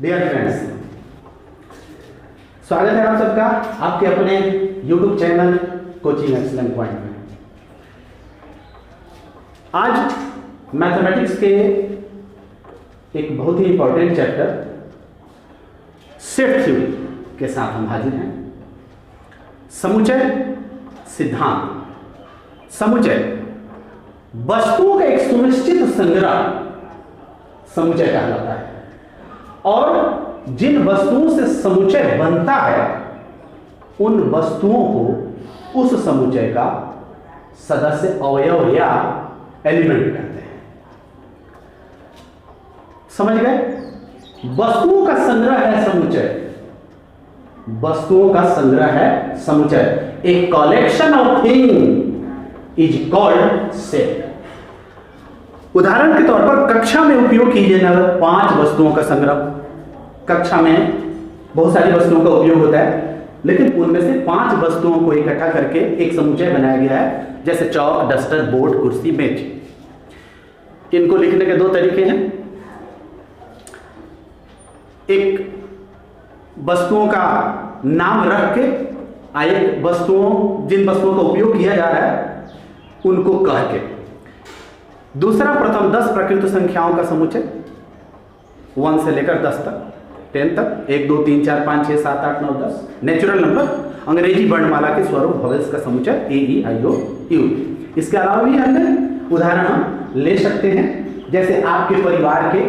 Dear friends, स्वागत है आप सबका आपके अपने YouTube channel coaching excellent point में। आज मैथमेटिक्स के एक बहुत ही इंपॉर्टेंट चैप्टर सेट थ्योरी के साथ हम हाजिर हैं। समुच्चय सिद्धांत। समुच्चय वस्तुओं का एक सुनिश्चित संग्रह समुच्चय कहलाता है, और जिन वस्तुओं से समुच्चय बनता है उन वस्तुओं को उस समुच्चय का सदस्य अवयव या एलिमेंट कहते हैं। समझ गए? वस्तुओं का संग्रह है समुच्चय। वस्तुओं का संग्रह है समुच्चय। A collection of thing is called set. उदाहरण के तौर पर कक्षा में उपयोग किए जाने वाले 5 वस्तुओं का संग्रह। कक्षा में बहुत सारी वस्तुओं का उपयोग होता है, लेकिन उनमें से 5 वस्तुओं को इकट्ठा करके एक समुच्चय बनाया गया है, जैसे चौक, डस्टर, बोर्ड, कुर्सी, मेज। इनको लिखने के 2 तरीके हैं। एक वस्तुओं का नाम रख के, एक जिन वस्तुओं का उपयोग किया जा रहा है उनको कह के। दूसरा, प्रथम 10 प्रकृत संख्याओं का समुच्चय, 1 से लेकर 10 तक, 10 तक, 1 2 3 4 5 6 7 8 9 10 नेचुरल नंबर, अंग्रेजी वर्णमाला के स्वरूप वॉवेल्स का समुच्चय AEIOU। इसके अलावा भी अन्य उदाहरण हम ले सकते हैं, जैसे आपके परिवार के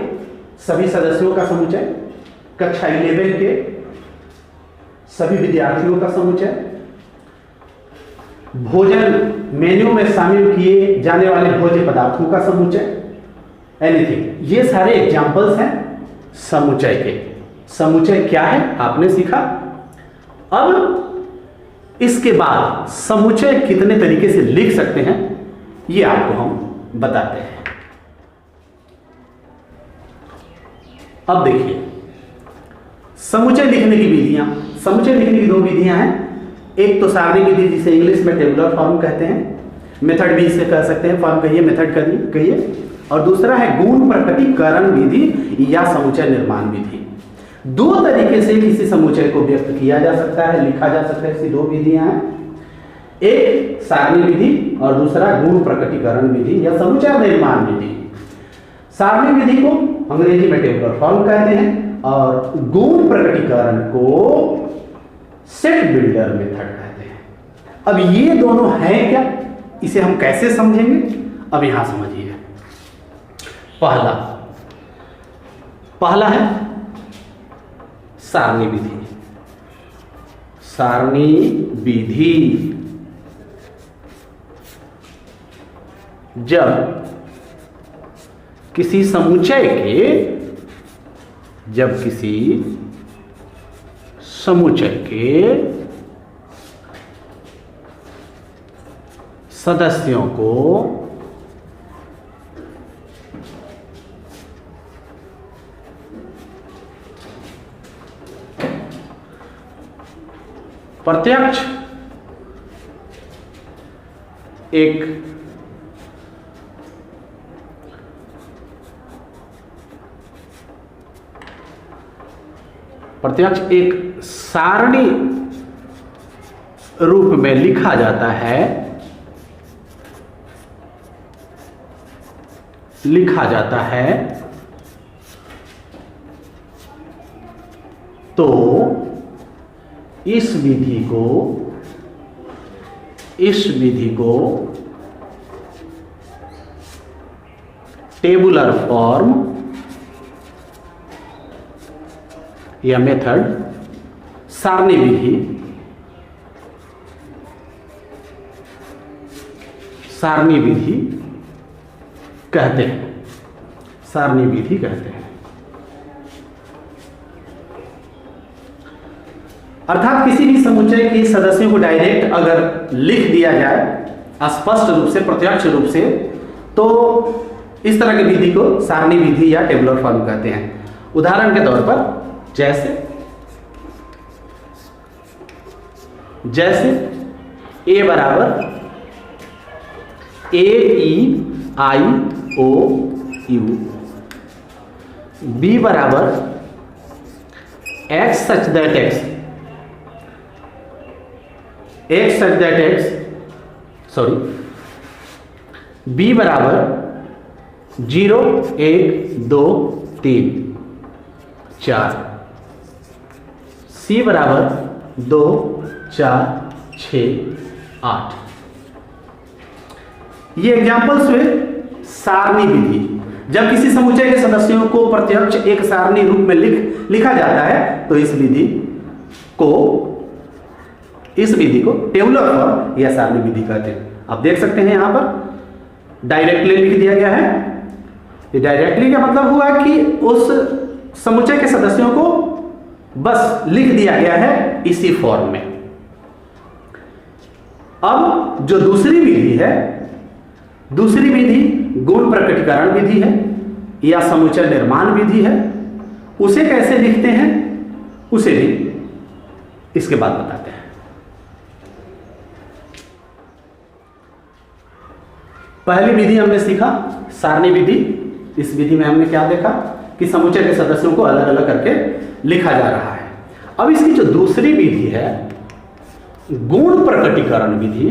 सभी सदस्यों का समुच्चय, कक्षा 11 के सभी विद्यार्थियों का समुच्चय, भोजन मेन्यू में शामिल किए जाने वाले भोज्य पदार्थों का समुच्चय, एनीथिंग। ये सारे एग्जांपल्स हैं समुच्चय के। समुच्चय क्या है आपने सीखा। अब इसके बाद समुच्चय कितने तरीके से लिख सकते हैं ये आपको हम बताते हैं। अब देखिए समुच्चय लिखने की विधियां। समुच्चय लिखने की 2 विधियां हैं। एक तो सारणी विधि, जिसे इंग्लिश में टेबुलर फॉर्म कहते हैं, मेथड भी इसे कह सकते हैं, फॉर्म कहिए, मेथड कहिए। और दूसरा है गुण प्रकटीकरण विधि या समुच्चय निर्माण विधि। 2 तरीके से किसी समुच्चय को व्यक्त किया जा सकता है, लिखा जा सकता है। ऐसी 2 विधियां हैं, एक सारणी विधि और दूसरा गुण प्रकटीकरण विधि या समुच्चय निर्माण विधि। सारणी विधि को अंग्रेजी में टेबुलर फॉर्म कहते हैं और गुण प्रकटीकरण को सेट बिल्डर मेथड कहते हैं। अब ये दोनों हैं क्या, इसे हम कैसे समझेंगे, अब यहां समझिए। पहला है सारणी विधि। सारणी विधि जब किसी समुच्चय के सदस्यों को प्रत्यक्ष एक सारणी रूप में लिखा जाता है, तो इस विधि को टेबुलर फॉर्म या मेथड, सारणी विधि कहते हैं। सारणी विधि कहते हैं। अर्थात किसी भी समुच्चय के सदस्यों को डायरेक्ट अगर लिख दिया जाए स्पष्ट रूप से, प्रत्यक्ष रूप से, तो इस तरह की विधि को सारणी विधि या टेबुलर फॉर्म कहते हैं। उदाहरण के तौर पर जैसे A बराबर AEIOU, B बराबर x such that x b बराबर 0 1 2 3 4, c बराबर 2 4 6 8। ये एग्जाम्पल्स हुए सारणी विधि। जब किसी समुच्चय के सदस्यों को प्रत्यक्ष एक सारणी रूप में लिखा जाता है तो इस विधि को टेबुलर फॉर्म या सारणी विधि कहते हैं। आप देख सकते हैं यहां पर डायरेक्टली लिख दिया गया है। ये डायरेक्टली का मतलब हुआ कि उस समुच्चय के सदस्यों को बस लिख दिया गया है इसी फॉर्म में। अब जो दूसरी विधि है, दूसरी विधि गुण प्रकटीकरण विधि है या समुच्चय निर्माण विधि है। उसे कैसे लिखते हैं उसे भी इसके बाद बताते हैं। पहली विधि हमने सीखा सारणी विधि। इस विधि में हमने क्या देखा कि समुच्चय के सदस्यों को अलग अलग करके लिखा जा रहा है। अब इसकी जो दूसरी विधि है गुण प्रकटीकरण विधि,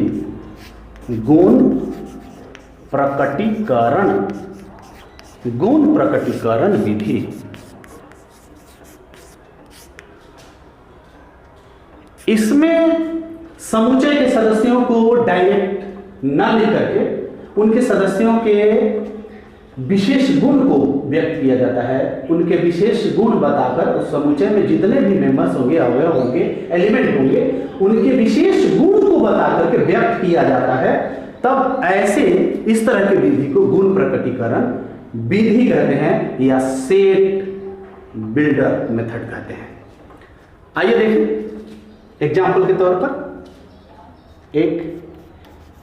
गुण प्रकटीकरण विधि। इसमें समुच्चय के सदस्यों को डायरेक्ट न लिख करके उनके सदस्यों के विशेष गुण को व्यक्त किया जाता है। उनके विशेष गुण बताकर उस समुच्चय में जितने भी मेंबर्स होंगे, अवयव होंगे, एलिमेंट होंगे, उनके विशेष गुण को बताकर के व्यक्त किया जाता है। तब ऐसे इस तरह की विधि को गुण प्रकटीकरण विधि कहते हैं या सेट बिल्डर मेथड कहते हैं। आइए देखिए एग्जाम्पल के तौर पर एक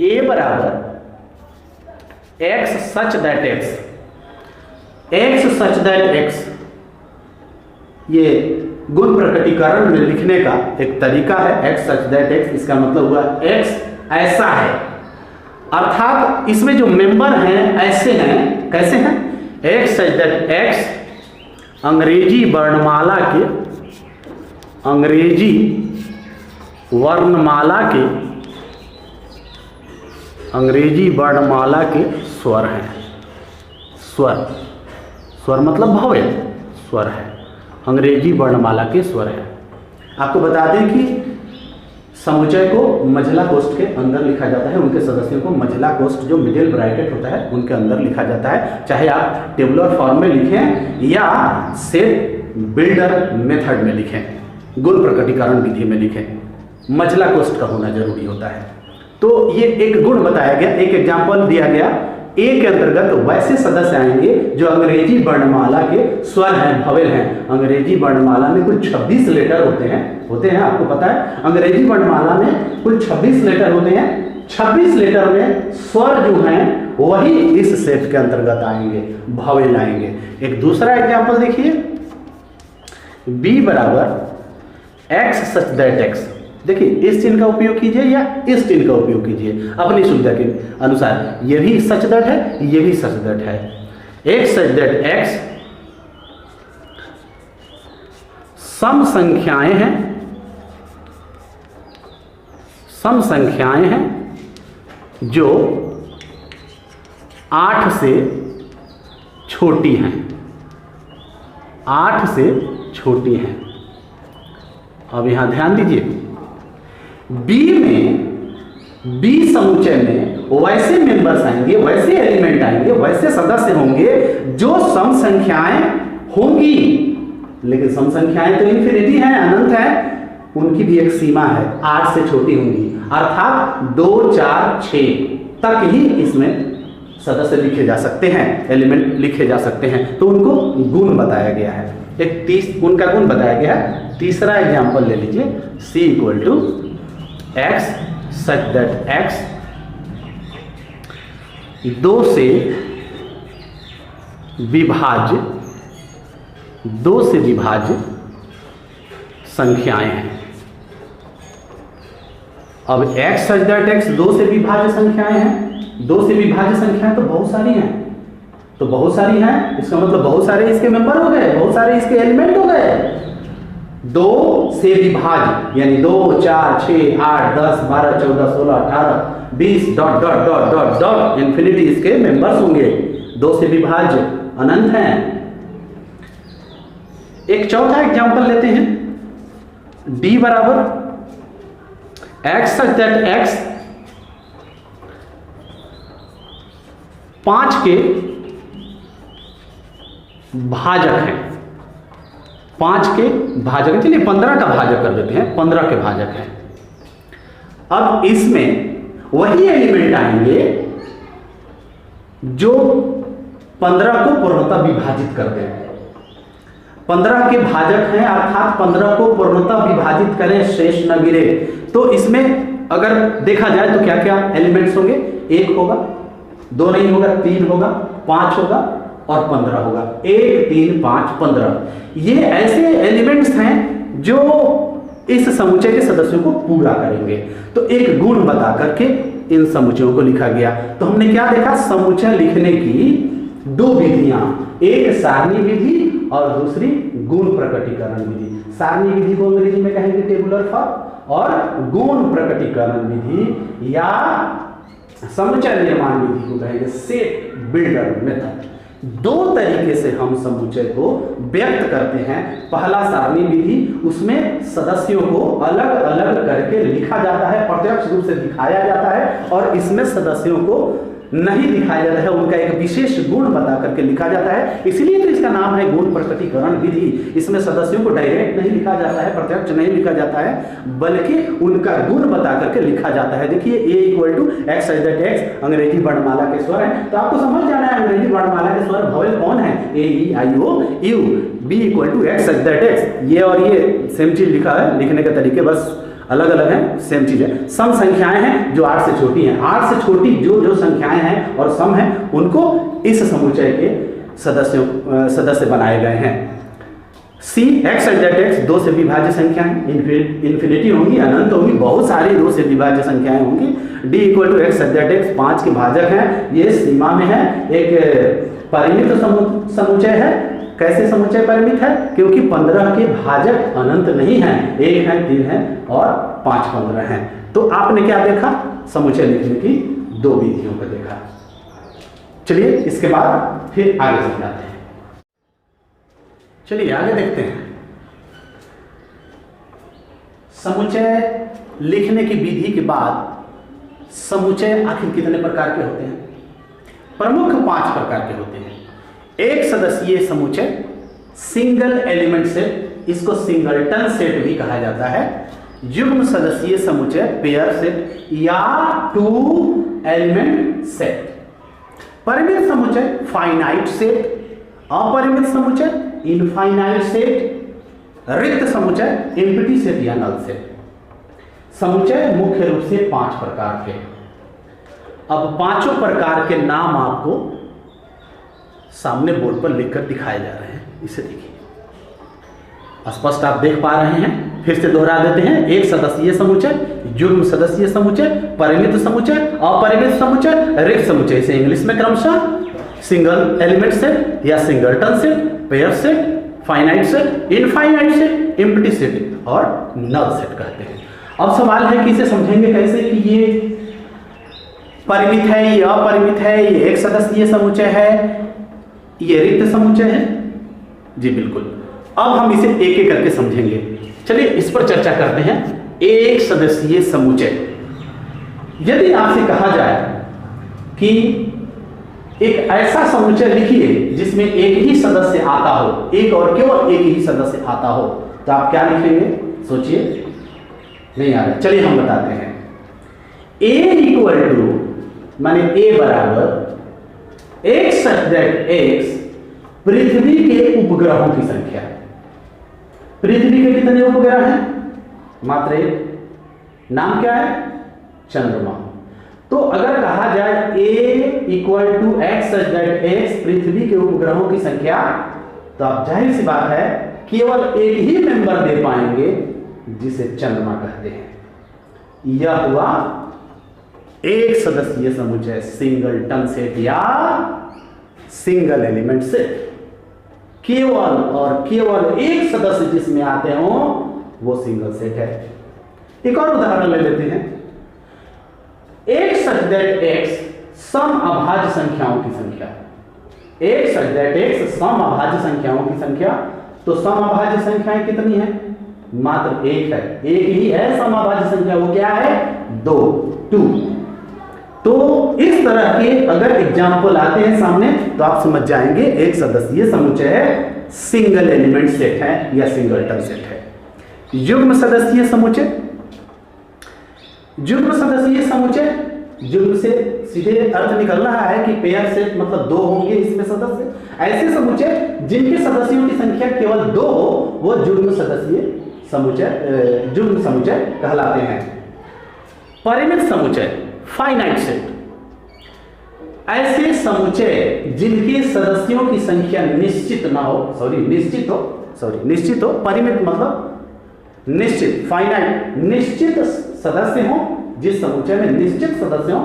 a बराबर x सच दैट x, ये गुण प्रकटीकरण में लिखने का एक तरीका है। x सच दैट x, इसका मतलब हुआ x ऐसा है, अर्थात इसमें जो मेंबर हैं ऐसे हैं। कैसे हैं? x सच दैट x अंग्रेजी वर्णमाला के स्वर हैं। स्वर मतलब भव्य स्वर है, अंग्रेजी वर्णमाला के स्वर है। आपको बता दें कि समुच्चय को मझला कोष्ठ के अंदर लिखा जाता है। उनके सदस्यों को मझला कोष्ठ जो मिडिल ब्रैकेट होता है उनके अंदर लिखा जाता है। चाहे आप टेबुलर फॉर्म में लिखें या सेट बिल्डर मेथड में लिखें, गुण प्रकटीकरण विधि में लिखें, मझला कोष्ठ का होना जरूरी होता है। तो ये एक गुण बताया गया, एक एग्जाम्पल दिया गया। ए के अंतर्गत वैसे सदस्य आएंगे जो अंग्रेजी वर्णमाला के स्वर हैं, भवेल हैं। अंग्रेजी वर्णमाला में कुल 26 लेटर होते हैं, आपको पता है। अंग्रेजी वर्णमाला में कुल 26 लेटर होते हैं। 26 लेटर में स्वर जो हैं वही इस सेट के अंतर्गत आएंगे, भवेल आएंगे। एक दूसरा एग्जाम्पल देखिए, बी बराबर एक्स सच दैट एक्स। देखिए इस चिन्ह का उपयोग कीजिए या इस चिन्ह का उपयोग कीजिए अपनी सुविधा के अनुसार। ये भी सच दैट है, ये भी सच दैट है। एक्स सच दैट एक्स सम संख्याएं हैं जो 8 से छोटी हैं, 8 से छोटी हैं। अब यहां ध्यान दीजिए, बी समुच्चय में वैसे मेंबर्स आएंगे, वैसे एलिमेंट आएंगे, वैसे सदस्य होंगे जो सम संख्याएं होंगी। लेकिन सम संख्याएं तो इन्फिनिटी हैं, अनंत है। उनकी भी एक सीमा है, 8 से छोटी होंगी, अर्थात 2 4 6 तक ही इसमें सदस्य लिखे जा सकते हैं, एलिमेंट लिखे जा सकते हैं। तो उनको गुण बताया गया है, एक उनका गुण बताया गया है। तीसरा एग्जाम्पल ले लीजिए, c equal to x such that x 2 से विभाज्य संख्याएं हैं। अब x सच दैट x 2 से विभाज्य संख्याएं हैं। 2 से विभाज्य संख्याएं तो बहुत सारी हैं, इसका मतलब बहुत सारे इसके मेंबर हो गए, बहुत सारे इसके एलिमेंट हो गए। 2 से विभाज्य, यानी 2, 4, 6, 8, 10, 12, 14, 16, 18, 20 dot dot dot dot dot infinity इसके मेंबर्स होंगे। 2 से विभाज्य अनंत हैं। एक चौथा एग्जांपल लेते हैं, d बराबर x सच दैट x 5 के भाजक हैं। 5 के भाजक हैं, चलिए 15 का भाजक कर देते हैं, 15 के भाजक हैं। अब इसमें वही एलिमेंट आएंगे जो 15 को पूर्णतः विभाजित करते हैं। 15 के भाजक हैं, अर्थात 15 को पूर्णतः विभाजित करें, शेष न गिरे। तो इसमें अगर देखा जाए तो क्या क्या एलिमेंट्स होंगे? 1 होगा, 2 नहीं होगा, 3 होगा, 5 होगा और 15 होगा। 1, 3, 5, 15 ये ऐसे एलिमेंट्स हैं जो इस समुच्चय के सदस्यों को पूरा करेंगे। तो एक गुण बता करके इन समुच्चयों को लिखा गया। तो हमने क्या देखा? समुच्चय लिखने की 2 विधियां, एक सारणी विधि और दूसरी गुण प्रकटीकरण विधि। सारणी विधि को अंग्रेजी में कहेंगे टेबुलर फॉर्म, और गुण प्रकटीकरण विधि या समुच्चय निर्माण विधि को कहेंगे सेट बिल्डर मेथड। 2 तरीके से हम समुच्चय को व्यक्त करते हैं। पहला सारणी विधि, उसमें सदस्यों को अलग अलग करके लिखा जाता है, प्रत्यक्ष रूप से दिखाया जाता है, और इसमें सदस्यों को नहीं दिखाया जाता है, उनका एक विशेष गुण बता करके लिखा जाता है। इसलिए तो इसका नाम है गुण प्रकटीकरण विधि। इसमें सदस्यों को डायरेक्ट नहीं लिखा जाता है, प्रत्यक्ष नहीं लिखा जाता है, बल्कि उनका गुण बता करके लिखा जाता है। देखिए a = x such that x अंग्रेजी वर्णमाला के स्वर हैं, तो आपको समझ जाना है अंग्रेजी वर्णमाला के स्वर वोवेल कौन है? a, e, i, o, u। b = x such that x, ये और ये सेम चीज लिखा है, लिखने के तरीके बस अलग अलग हैं, सेम चीज है। सम संख्याएं हैं जो 8 से छोटी हैं। 8 से छोटी जो संख्याएं हैं और सम हैं, उनको इस समुच्चय के सदस्य बनाए गए हैं। C x such that x 2 से विभाज्य संख्याएं, इन्फिनिटी होंगी, अनंत होंगी, बहुत सारी 2 से विभाज्य संख्याएं होंगी। d = x such that x 5 के भाजक हैं, ये सीमा में है, एक परिमित समुच्चय है। कैसे समुच्चय परिमित है? क्योंकि 15 के भाजक अनंत नहीं है, 1 है, 3 है और 5, 15 हैं। तो आपने क्या देखा? समुच्चय लिखने की 2 विधियों को देखा। चलिए इसके बाद फिर आगे समझाते हैं। चलिए आगे देखते हैं। समुच्चय लिखने की विधि के बाद समुच्चय आखिर कितने प्रकार के होते हैं? प्रमुख 5 प्रकार के होते हैं। एक सदस्यीय समुच्चय, सिंगल एलिमेंट सेट, इसको सिंगलटन सेट भी कहा जाता है। युग्म सदस्यीय समुच्चय, पेयर सेट या 2 एलिमेंट सेट। परिमित समुच्चय, फाइनाइट सेट। अपरिमित समुच्चय, इनफाइनाइट सेट। रिक्त समुच्चय, एम्प्टी सेट या नल सेट। समुच्चय मुख्य रूप से 5 प्रकार के। अब 5 प्रकार के नाम आपको सामने बोर्ड पर लिखकर दिखाए जा रहे हैं, इसे देखिए, स्पष्ट आप देख पा रहे हैं। फिर से दोहरा देते हैं। एक सदस्यीय समुच्चय, युग्म सदस्यीय समुच्चय, परिमित समुच्चय, अपरिमित समुच्चय, रिक्त समुच्चय। इसे इंग्लिश में क्रमशः सिंगल एलिमेंट सेट या singleton set, pair set, finite set, infinite set, empty set और नल सेट कहते हैं। अब सवाल है कि इसे समझेंगे कैसे कि ये परिमित है, ये अपरिमित है, ये एक सदस्यीय समुच्चय है, ये रिक्त समुच्चय है। जी बिल्कुल। अब हम इसे एक एक करके समझेंगे। चलिए इस पर चर्चा करते हैं। एक सदस्यीय समुच्चय, यदि आपसे कहा जाए कि एक ऐसा समुच्चय लिखिए जिसमें एक ही सदस्य आता हो, एक और केवल एक ही सदस्य आता हो, तो आप क्या लिखेंगे? सोचिए, नहीं आ रहा। चलिए हम बताते हैं। a माने a बराबर x सच दैट x पृथ्वी के उपग्रहों की संख्या। पृथ्वी के कितने उपग्रह हैं? मात्र एक। नाम क्या है? चंद्रमा। तो अगर कहा जाए a = x such that x पृथ्वी के उपग्रहों की संख्या, तो आप जाहिर सी बात है केवल एक ही मेंबर दे पाएंगे जिसे चंद्रमा कहते हैं। यह हुआ एक सदस्यीय समुच्चय, सिंगलटन सेट या सिंगल एलिमेंट सेट। केवल और केवल एक सदस्य जिसमें आते हो वो सिंगल सेट है। एक और उदाहरण ले लेते हैं। एक सच दैट एक्स सम अभाज्य संख्याओं की संख्या, एक सच दैट एक्स सम अभाज्य संख्याओं की संख्या। तो सम अभाज्य संख्याएं कितनी है? मात्र एक है, एक ही है सम अभाज्य संख्या, वो क्या है? 2। तो इस तरह के अगर एग्जाम्पल आते हैं सामने तो आप समझ जाएंगे एक सदस्यीय समुच्चय है, सिंगल एलिमेंट सेट है या सिंगलटन सेट है। युग्म सदस्यीय समुच्चय, युग्म सदस्यीय समुच्चय, युग्म से सीधे अर्थ निकल रहा है कि पेयर सेट मतलब 2 होंगे इसमें सदस्य। ऐसे समुच्चय जिनके सदस्यों की संख्या केवल 2 हो वो युग्म सदस्यीय समुच्चय, युग्म समुच्चय कहलाते हैं। परिमित समुच्चय, फाइनाइट सेट, ऐसे समुच्चय जिनके सदस्यों की संख्या निश्चित ना हो, निश्चित हो, परिमित मतलब निश्चित, फाइनाइट निश्चित सदस्य हो, जिस समुच्चय में निश्चित सदस्य हो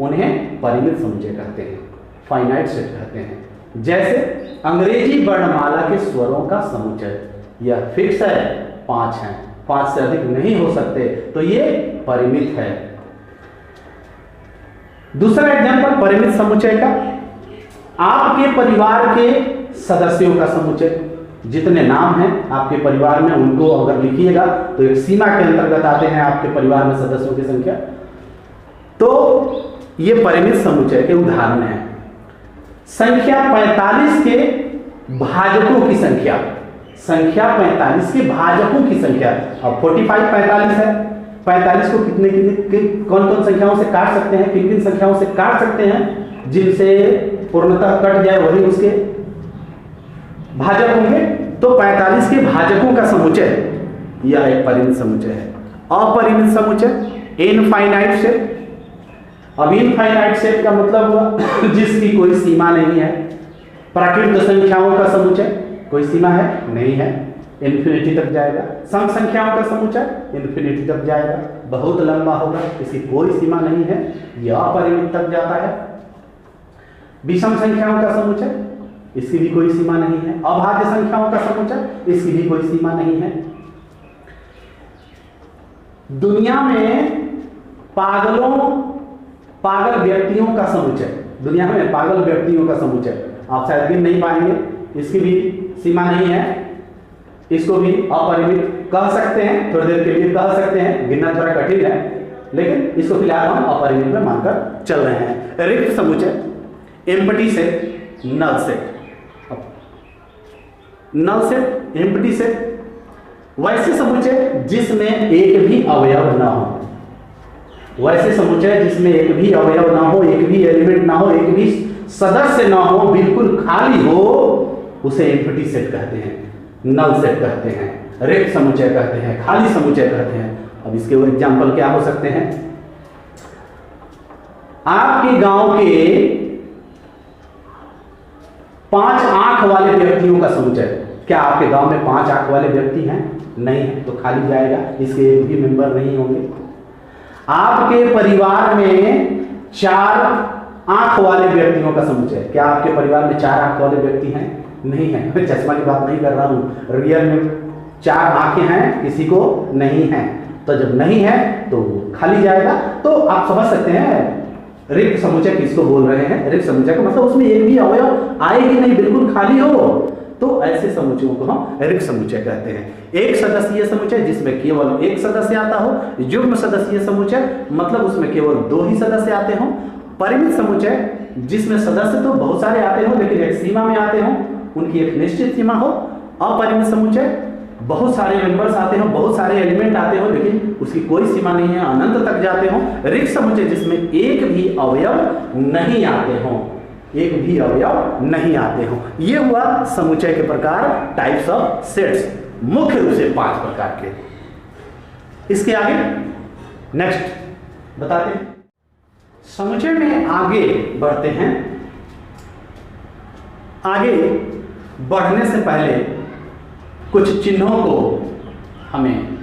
उन्हें परिमित समुच्चय कहते हैं, फाइनाइट सेट कहते हैं। जैसे अंग्रेजी वर्णमाला के स्वरों का समुच्चय, यह फिक्स है, 5 हैं, 5 से अधिक नहीं हो सकते, तो ये परिमित है। दूसरा एग्जांपल परिमित समुच्चय का, आपके परिवार के सदस्यों का समुच्चय, जितने नाम हैं आपके परिवार में उनको अगर लिखिएगा तो एक सीमा के अंतर्गत आते हैं आपके परिवार में सदस्यों की संख्या, तो ये परिमित समुच्चय के उदाहरण हैं। संख्या 45 के भाजकों की संख्या, संख्या 45 के भाजकों की संख्या, अब 45 45 है, 45 को कितने कौन कौन संख्याओं से काट सकते हैं, किन किन संख्याओं से काट सकते हैं, जिनसे पूर्णतः कट जाए वही उसके भाजक होंगे। तो 45 के भाजकों का समुच्चय यह एक परिमित समुच्चय है। अपरिमित समुच्चय, इनफाइनाइट सेट। अब इनफाइनाइट सेट का मतलब हुआ जिसकी कोई सीमा नहीं है। प्राकृत संख्याओं का समुच्चय, कोई सीमा है? नहीं है, इन्फिनिटी तक जाएगा। सम संख्याओं का समुच्चय इन्फिनिटी तक जाएगा, बहुत लंबा होगा, इसकी कोई सीमा नहीं है, यह अपरिमित तक जाता है। विषम संख्याओं का समुच्चय, इसकी भी कोई सीमा नहीं है। अभाज्य संख्याओं का समुच्चय, इसकी भी कोई सीमा नहीं है। दुनिया में पागल व्यक्तियों का समुच्चय, दुनिया में पागल व्यक्तियों का समुच्चय आप शायद गिन नहीं पाएंगे, इसकी भी सीमा नहीं है, इसको भी अपरिमित कह सकते हैं, थोड़ी देर के लिए कह सकते हैं, गिनना थोड़ा कठिन है, लेकिन इसको फिलहाल हम अपरिमित में मानकर चल रहे हैं। रिक्त समुच्चय, empty set, null set. Null set, empty set, वैसे समुच्चय जिसमें एक भी अवयव ना हो, वैसे समुच्चय जिसमें एक भी अवयव ना हो, एक भी एलिमेंट ना हो, एक भी सदस्य ना हो, बिल्कुल खाली हो, उसे एम्प्टी सेट कहते हैं, नल सेट कहते हैं, रिक्त समुच्चय कहते हैं, खाली समुच्चय कहते हैं। अब इसके वो एग्जाम्पल क्या हो सकते हैं? आपके गांव के 5 आंख वाले व्यक्तियों का समुच्चय, क्या आपके गांव में 5 आंख वाले व्यक्ति हैं? नहीं है, तो खाली जाएगा, इसके एक भी मेंबर नहीं होंगे। आपके परिवार में 4 आंख वाले व्यक्तियों का समुच्चय, क्या आपके परिवार में 4 आंख वाले व्यक्ति हैं? नहीं है, मैं चश्मा की बात नहीं कर रहा हूं, रियल में 4 आंखें हैं, किसी को नहीं है, तो जब नहीं है तो खाली जाएगा। तो आप समझ सकते हैं रिक्त समुच्चय किसको बोल रहे हैं। रिक्त समुच्चय का मतलब उसमें एक भी अवयव आए ही नहीं, बिल्कुल खाली हो, तो ऐसे समुच्चयों को हम रिक्त समुच्चय कहते हैं। एक सदस्यीय समुच्चय जिसमें केवल एक सदस्य आता हो। युग्म सदस्यीय समुच्चय मतलब उसमें केवल 2 ही सदस्य आते हों। परिमित समुच्चय जिसमें सदस्य तो बहुत सारे आते हो लेकिन एक सीमा में आते हों, उनकी एक निश्चित सीमा हो। अपरिमित समुच्चय बहुत सारे मेंबर्स आते हो, बहुत सारे एलिमेंट आते हो, लेकिन उसकी कोई सीमा नहीं है, अनंत तक जाते हो। रिक्त समुच्चय जिसमें एक भी अवयव नहीं आते हो, एक भी अवयव नहीं आते हो। ये हुआ समुच्चय के प्रकार, टाइप्स ऑफ सेट्स, मुख्य रूप से 5 प्रकार के। इसके आगे नेक्स्ट बताते हैं। समुच्चय में आगे बढ़ते हैं। आगे बढ़ने से पहले कुछ चिन्हों को हमें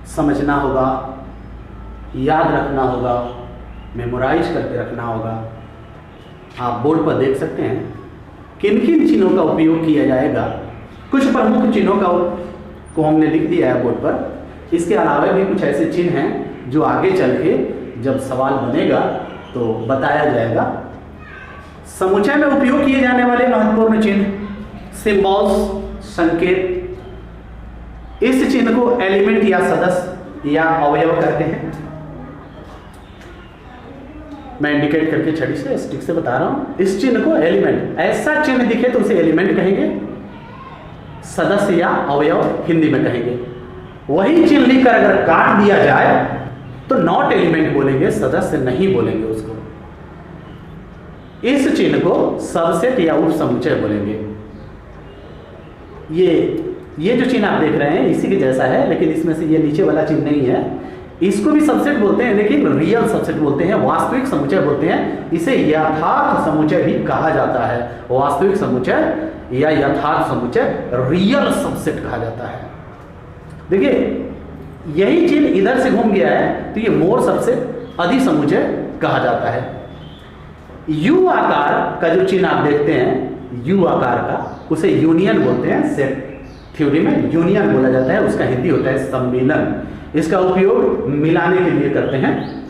समझना होगा, याद रखना होगा, मेमोराइज करके रखना होगा। आप बोर्ड पर देख सकते हैं किन किन चिन्हों का उपयोग किया जाएगा कुछ प्रमुख चिन्हों को हमने लिख दिया है बोर्ड पर। इसके अलावा भी कुछ ऐसे चिन्ह हैं जो आगे चल के जब सवाल बनेगा तो बताया जाएगा। समुच्चय में उपयोग किए जाने वाले महत्वपूर्ण चिन्ह, सिंबल्स, संकेत। इस चिन्ह को एलिमेंट या सदस्य या अवयव कहते हैं। मैं इंडिकेट करके छड़ी से स्टिक से बता रहा हूं। इस चिन्ह को एलिमेंट, ऐसा चिन्ह दिखे तो उसे एलिमेंट कहेंगे, सदस्य या अवयव हिंदी में कहेंगे। वही चिन्ह लिखकर अगर काट दिया जाए तो नॉट एलिमेंट बोलेंगे, सदस्य नहीं बोलेंगे उसको। इस चिन्ह को सबसेट या उप समुच्चय बोलेंगे। ये जो चिन्ह आप देख रहे हैं इसी के जैसा है, लेकिन इसमें से ये नीचे वाला चिन्ह नहीं है। इसको भी सबसेट बोलते हैं, लेकिन रियल सबसेट बोलते हैं, वास्तविक समुच्चय बोलते हैं। इसे यथार्थ समुच्चय भी कहा जाता है। वास्तविक समुच्चय या यथार्थ समुच्चय, रियल सबसेट कहा जाता है। देखिए यही चिन्ह इधर से घूम गया है तो ये मोर सबसेट, अधि समुच्चय कहा जाता है। यू आकार का जो चिन्ह आप देखते हैं, यू आकार का, उसे यूनियन बोलते हैं। सेट थ्योरी में यूनियन बोला जाता है, उसका हिंदी होता है सम्मिलन। इसका उपयोग मिलाने के लिए करते हैं।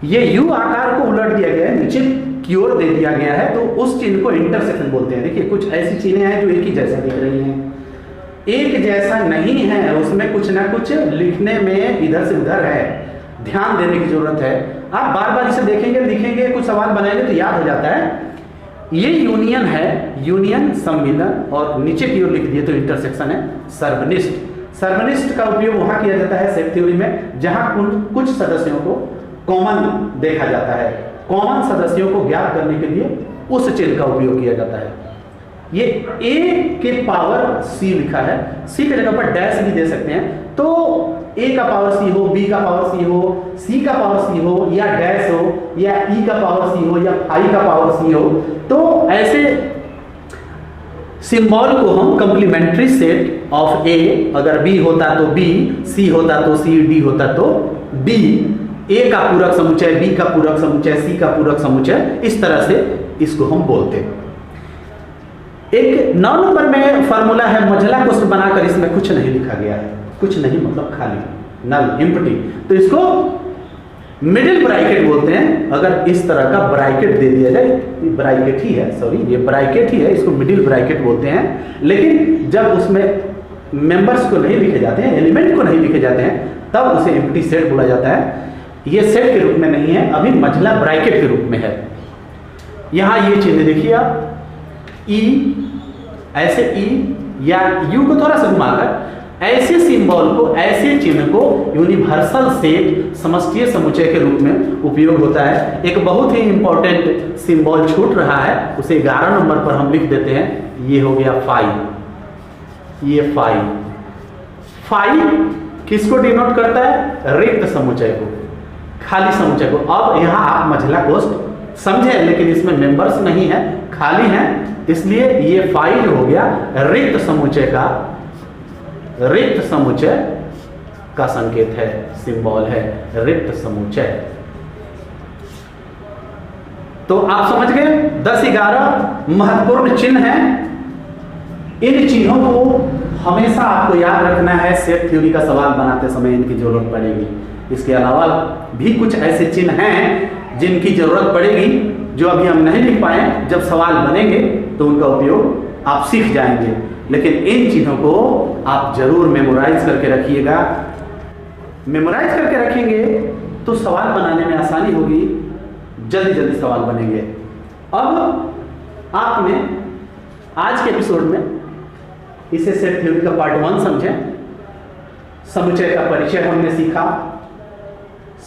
ये यू आकार को उलट दिया गया है, नीचे की ओर दे दिया गया है, तो उस चिन्ह को इंटरसेक्शन बोलते हैं। देखिए कुछ ऐसी चिन्हें हैं जो एक ही जैसा दिख रही हैं, एक जैसा नहीं है, उसमें कुछ ना कुछ लिखने में इधर से उधर है, ध्यान देने की जरूरत है। आप बार बार इसे देखेंगे, लिखेंगे, कुछ सवाल बनाएंगे तो याद हो जाता है। ये यूनियन है, यूनियन सम्मिलन, और नीचे की ओर लिख दिए तो इंटरसेक्शन है, सर्वनिष्ठ। सर्वनिष्ठ का उपयोग वहां किया जाता है सेट थ्योरी में जहां कुछ सदस्यों को कॉमन देखा जाता है। कॉमन सदस्यों को ज्ञात करने के लिए उस चिन्ह का उपयोग किया जाता है। ये a के पावर c लिखा है, c की जगह पर डैश भी दे सकते हैं, तो a का पावर c हो, b का पावर c हो, c का पावर c हो, या डैश हो, या e का पावर c हो, या i का पावर c हो, तो ऐसे सिंबल को हम कंप्लीमेंट्री सेट ऑफ a, अगर b होता तो b, c होता तो c, d होता तो d, a का पूरक समुच्चय, b का पूरक समुच्चय, c का पूरक समुच्चय, इस तरह से इसको हम बोलते हैं। एक 9 नंबर में फॉर्मूला है, मझला क्वेश्चन बनाकर इसमें कुछ नहीं लिखा गया है, कुछ नहीं मतलब खाली, नल, एम्प्टी, तो इसको मिडिल ब्रैकेट बोलते हैं। अगर इस तरह का ब्रैकेट दे दिया जाए, ये ब्रैकेट ही है, सॉरी ये ब्रैकेट ही है, इसको मिडिल ब्रैकेट बोलते हैं। लेकिन जब उसमें मेंबर्स को नहीं लिखे जाते हैं, एलिमेंट को नहीं लिखे जाते हैं, तब उसे एम्प्टी सेट बोला जाता है। ये सेट के रूप में नहीं है, अभी मझला ब्रैकेट के रूप में है। यहाँ ये चिन्ह देखिए आप, ई, ऐसे ई या यू को थोड़ा सा घुमाकर, ऐसे सिंबल को, ऐसे चिन्ह को यूनिवर्सल सेट, समष्टीय समुच्चय के रूप में उपयोग होता है। एक बहुत ही इंपॉर्टेंट सिंबल छूट रहा है, उसे 11 नंबर पर हम लिख देते हैं, ये हो गया 5। ये 5 किसको डिनोट करता है? रिक्त समुच्चय को, खाली समुच्चय को। अब यहाँ आप मझला कोष्ठ समझे, लेकिन इसमें मेंबर्स नहीं है, खाली है, इसलिए ये 5 हो गया रिक्त समुच्चय का, रिक्त समुच्चय का संकेत है, सिंबल है, रिक्त समुच्चय। तो आप समझ गए 10-11 महत्वपूर्ण चिन्ह हैं। इन चिन्हों को हमेशा आपको याद रखना है, सेट थ्योरी का सवाल बनाते समय इनकी जरूरत पड़ेगी। इसके अलावा भी कुछ ऐसे चिन्ह हैं जिनकी जरूरत पड़ेगी, जो अभी हम नहीं लिख पाए, जब सवाल बनेंगे तो उनका उपयोग आप सीख जाएंगे। लेकिन इन चिन्हों को आप जरूर मेमोराइज करके रखिएगा। मेमोराइज करके रखेंगे तो सवाल बनाने में आसानी होगी, जल्दी जल्दी सवाल बनेंगे। अब आपने आज के एपिसोड में इसे सेट थ्योरी का पार्ट 1 समझें। समुच्चय का परिचय हमने सीखा,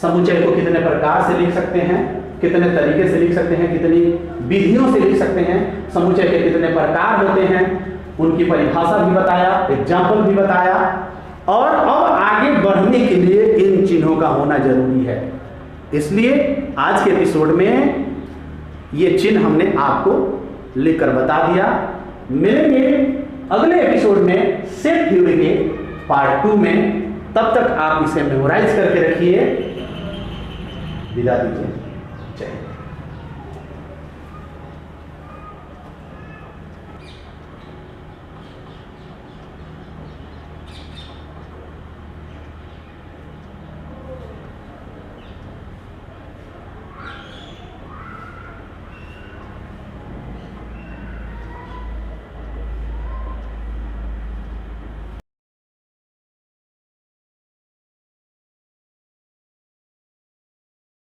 समुच्चय को कितने प्रकार से लिख सकते हैं, कितने तरीके से लिख सकते हैं, कितनी विधियों से लिख सकते हैं, समुच्चय के कितने प्रकार होते हैं, उनकी परिभाषा भी बताया, एग्जाम्पल भी बताया, और अब आगे बढ़ने के लिए इन चिन्हों का होना जरूरी है। इसलिए आज के एपिसोड में ये चिन्ह हमने आपको लिखकर बता दिया। मिलेंगे अगले एपिसोड में सेट थ्योरी के पार्ट 2 में। तब तक आप इसे मेमोराइज करके रखिए। विदा दीजिए।